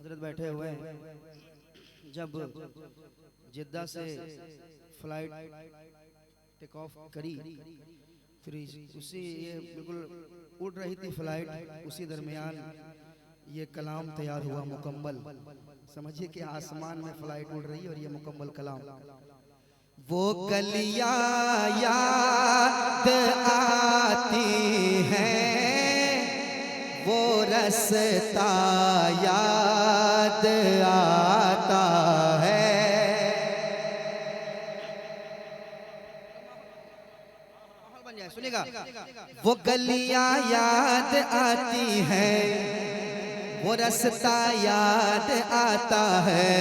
हजरत बैठे हुए हैं। जब जिद्दा से फ्लाइट टेक ऑफ करी, फिर उसी ये बिल्कुल उड़ रही थी फ्लाइट, उसी दरमियान ये कलाम तैयार हुआ मुकम्मल। समझिए कि आसमान में फ्लाइट उड़ रही है और ये मुकम्मल कलाम। वो गलियां याद आती हैं, वो रास्ता याद आता है। सुनिएगा, वो गलियां याद आती हैं, वो रास्ता याद आता है।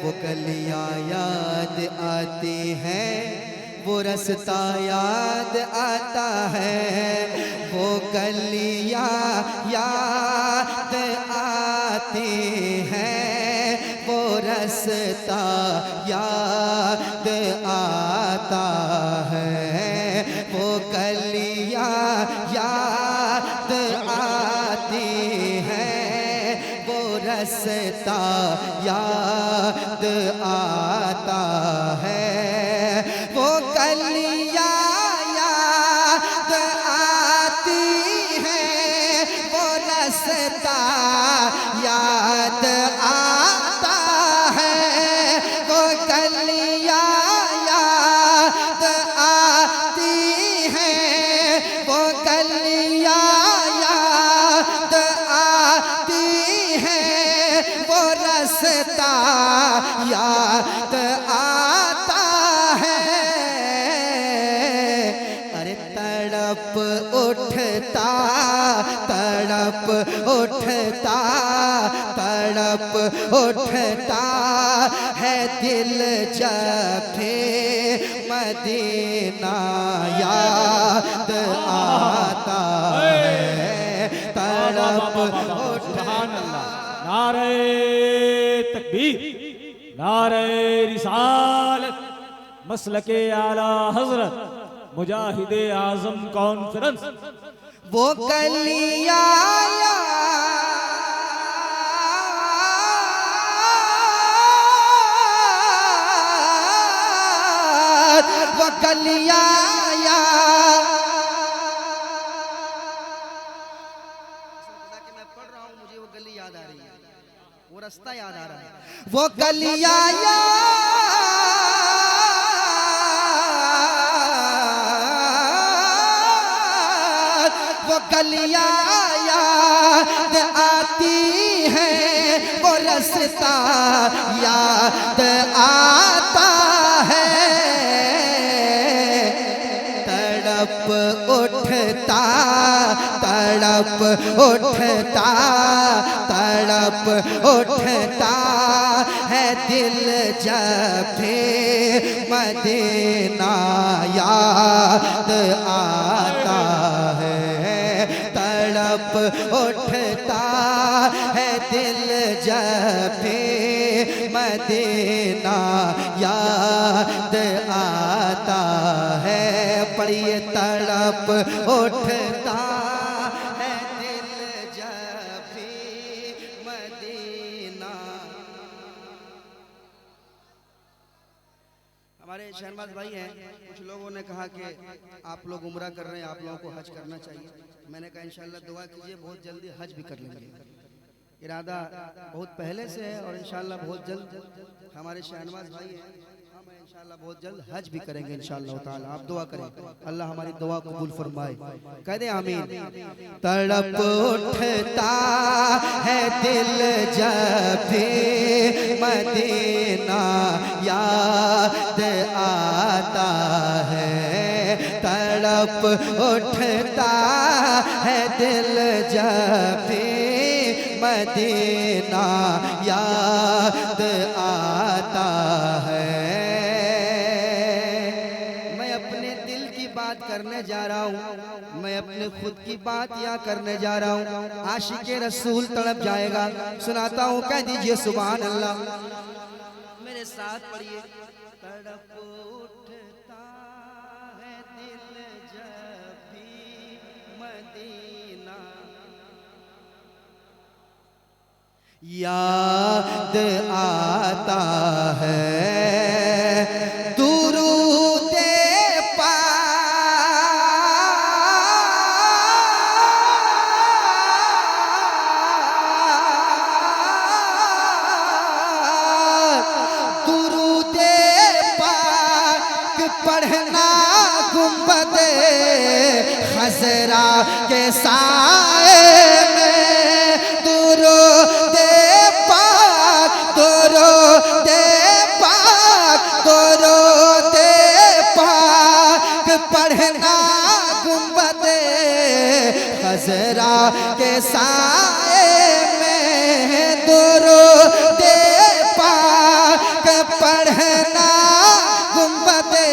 वो गलियां याद आती हैं, वो रास्ता याद आता है। वो गलियां याद आती हैं, वो रास्ता याद आता है। वो गलियां याद आती हैं, वो रास्ता याद आता है। वो गलियां याद आती हैं, वो रास्ता याद आता है। वो गलियां याद आती हैं, वो गलियां याद आती हैं, वो रास्ता याद आता है। अरे तड़प उठता, तड़प उठता, तड़प उठता है दिल जब मदीना याद आता है। तड़प उठता। नारे तकबीर, नारे रिसालत, मसलके आला हजरत मुजाहिदे आजम कॉन्फ्रेंस। वो गलियां वो गलियां मैं पढ़ रहा हूँ, मुझे वो गली याद आ रही है, वो रास्ता याद आ रहा है। वो गलियां वो गलियां याद आती हैं, वो रास्ता याद आता है। तड़प उठता, तड़प उठता, तड़प उठता है दिल जब मदीना याद आता है। तड़प उठता है दिल जब मदीना याद आता है। पढ़िए, तड़प उठता है दिल जब मदीना। हमारे शहनवाज भाई हैं, कुछ लोगों ने कहा कि आप लोग उम्रा कर रहे हैं, आप लोगों को हज करना चाहिए। मैंने कहा इंशाल्लाह दुआ कीजिए, बहुत जल्दी हज भी कर लेंगे। इरादा बहुत पहले से है और इंशाल्लाह बहुत जल्द हमारे शहनवाज भाई हैं, हम इंशाल्लाह बहुत जल्द हज भी करेंगे इंशाल्लाह ताला। आप दुआ करें, अल्लाह हमारी दुआ कबूल फरमाए। कह दे आमीन। तड़प उठता है दिल जब मदीना याद आता है। तड़प उठता है दिल जब मदीना याद आता है। मैं अपने दिल की बात करने जा रहा हूँ, मैं अपने खुद की बात या करने जा रहा हूँ। आशिक़े रसूल तड़प जाएगा, सुनाता हूँ, कह दीजिए सुभान अल्लाह। मेरे साथ पढ़िए। तड़प उठता है दिल जब मदीना याद आता है दुरूद पढ़ना गुंबदे खजरा के साए में दुरूद पाक दुरूद पाक दुरूद पाक पढ़ना गुंबदे खजरा के साए में दुरूद पाक पढ़ना गुंबदे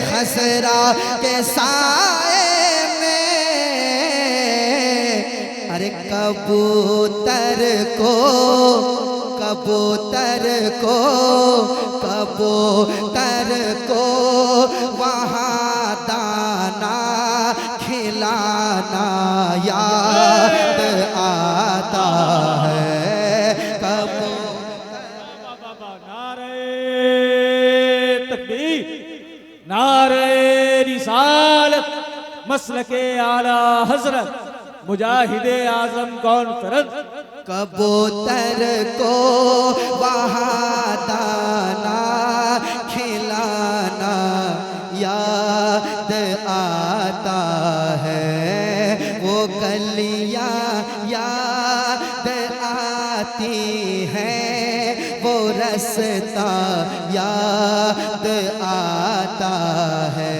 खसरा के साए में। अरे कबूतर को कबूतर को कबूतर को वहाँ दाना खिलाना याद आता है। नारे रिसालत मसलके आला हजरत मुजाहिदे आजम कॉन्फ्रेंस। कबूतर को वहाँ दाना खिलाना याद आता है। वो गलियाँ याद आती हैं, वो रास्ता याद आता है।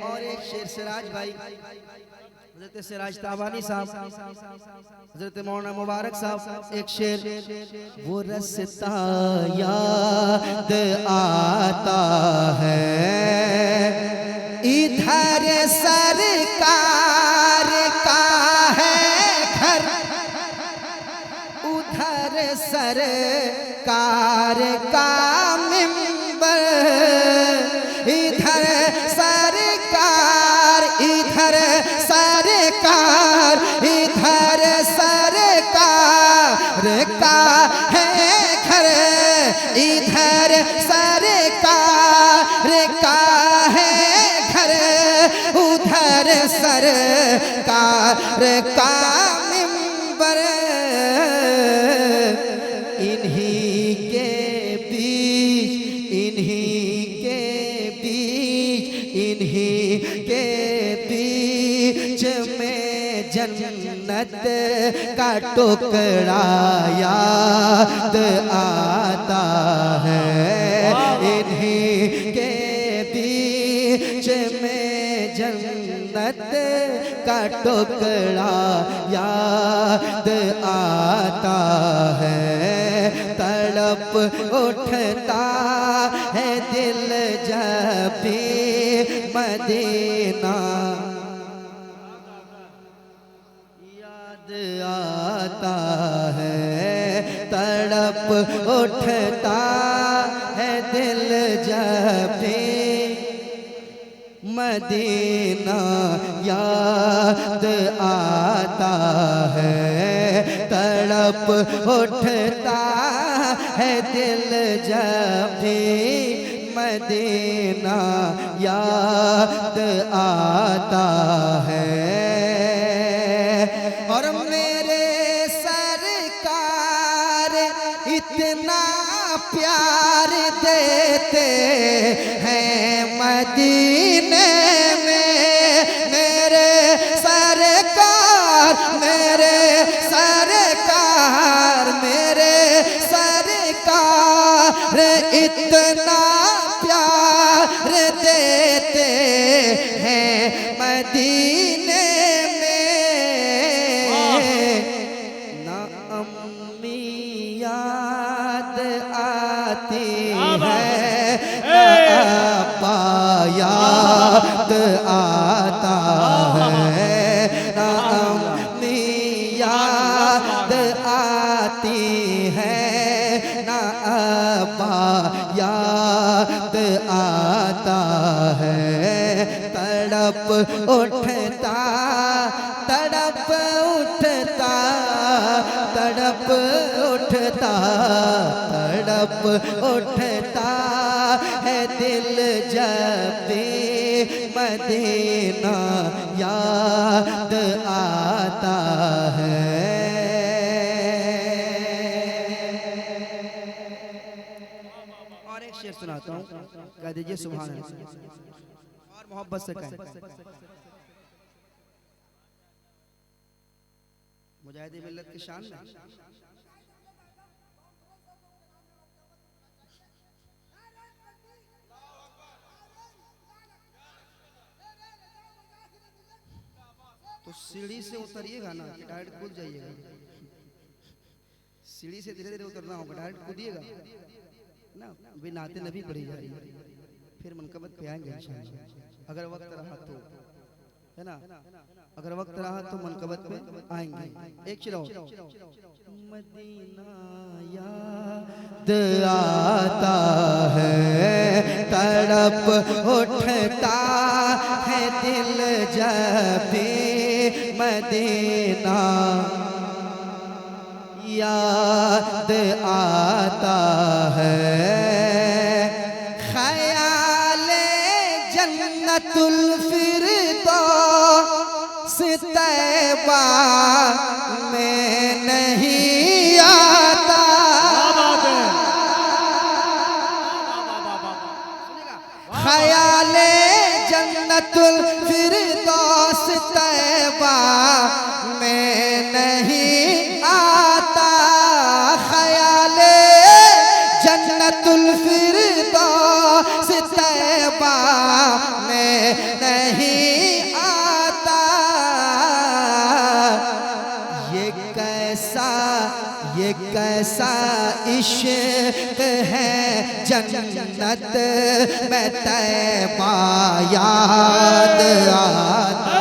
और एक शेर सिराज भाई हजरत सिराज ताबानी साहब, हजरत मौलाना मुबारक साहब, एक शेर। वो रास्ता याद आता है, इधर सरकार का है घर, उधर सरकार का मिंबर। इधर सरकार इधर सरकार इधर सरकार का है घर, इधर सरकार का है घर, उधर सरकार का मिंबर। इन्हीं के बीच इन्हीं के बीच इन्हीं के बीच में जन्नत का टुकड़ा याद आता है। इन्हीं के बीच में जन्नत का टुकड़ा याद आता है। तड़प उठता है दिल जब भी मदीना याद आता है। तड़प उठता है दिल जब भी मदीना याद आता है। तड़प उठता है दिल जब भी मदीना याद आता है। और मेरे सरकार इतना प्यार देते हैं मदीने में। मेरे सरकार मेरे सरकार मेरे सरकार इतना प्यार देते हैं मदीने में। ना अम्मी याद आती है, अब्बा याद आता है। ना अम्मी याद आती है, ना अब्बा याद आता है। तड़प उठता तड़प उठता है दिल जब भी मदीना याद आता है। और एक शेर सुनाता हूँ, कह दीजिए सुभान अल्लाह और मोहब्बत से कहें। मुजाहिद मिल्लत की शान में तो सीढ़ी से उतरिएगा ना कि डायरेक्ट कूद जाइएगा। सीढ़ी से धीरे धीरे उतरना होगा, डायरेक्ट कूदिएगा ना। अभी नाते नबी पढ़ी जा रही है, फिर मनकबत पे आएंगे इंशाअल्लाह। अगर वक्त रहा तो, है ना, अगर वक्त रहा तो मनकबत पे आएंगे। एक चिराओ मदीना याद आता है, तड़प उठता है दिल जब भी मदीना याद आता है। ख्याले जन्नतुल फिरदौस तैबा में नहीं आता। ख्याले जन्नतुल फिरदौस तैबा में नहीं आता। ख्याले जन्नतुल फिरदौस तैबा में नहीं आता। ये कैसा इश्क है जन्नत में तैबा याद आता।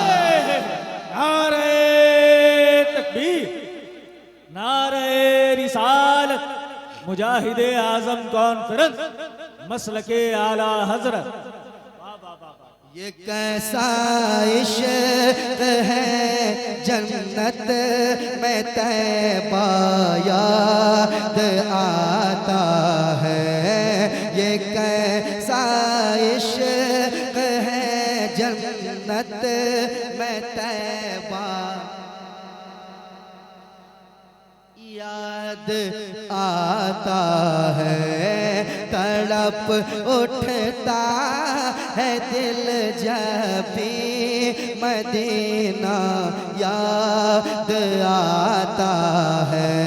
नारे तकबीर, नारे रिसालत, मुजाहिदे आजम कॉन्फ्रेंस, मसलके आला हजरत। ये कैसा इश्क है जन्नत में तैबा याद आता है। ये कैसा इश्क है जन्नत में तैबा याद आता है। तड़प उठता है दिल जब भी मदीना याद आता है।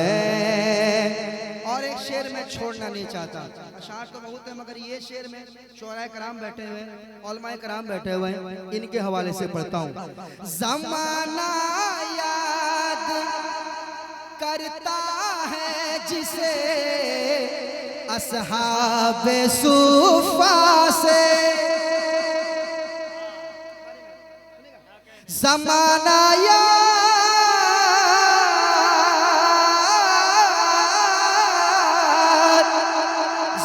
और एक शेर में छोड़ना नहीं चाहता, अशार तो बहुत है मगर ये शेर में शोराए कराम बैठे हुए, उलमाए कराम बैठे हुए हैं, इनके हवाले से पढ़ता हूँ। ज़माना याद करता है जिसे असहाबे सूफा से। ज़माना याद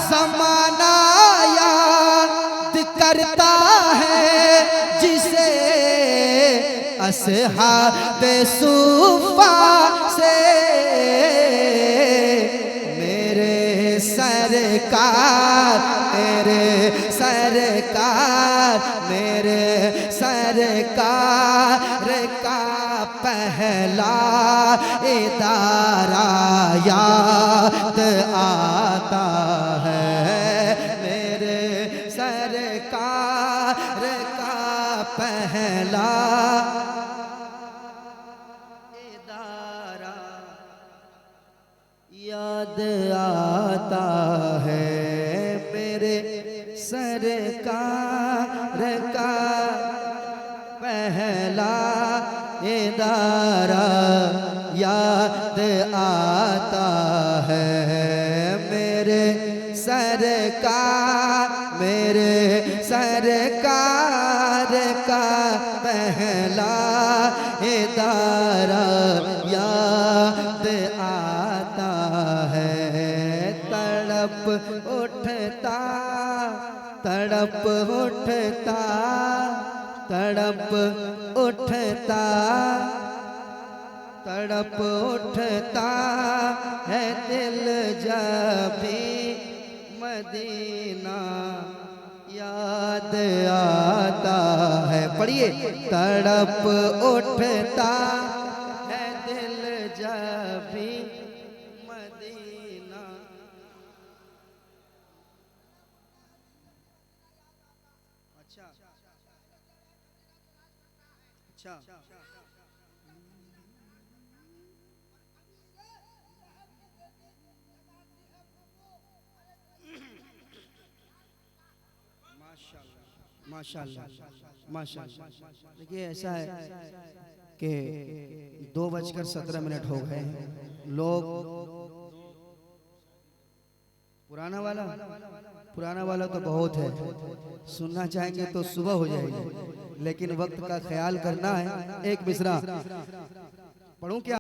ज़माना याद करता है जिसे असहाबे सूफा से। सरकार मेरे सरकार मेरे सरकार का पहला इदारा याद आता है। मेरे सरकार का पहला इदारा याद आता है। मेरे सरकार का पहला इदारा याद आता है। मेरे सरकार का पहला इदारा याद आता है। तड़प उठता तड़प उठता तड़प उठता है दिल जब भी मदीना याद आता है। पढ़िए, तड़प उठता है दिल जब भी मदीना। अच्छा अच्छा, माशाल्लाह माशाल्लाह। देखिए ऐसा है कि 2:17 हो गए हैं। लोग पुराना वाला तो बहुत है, सुनना चाहेंगे तो सुबह हो जाएगी, लेकिन वक्त का ख्याल करना है। एक मिसरा पढ़ूं क्या?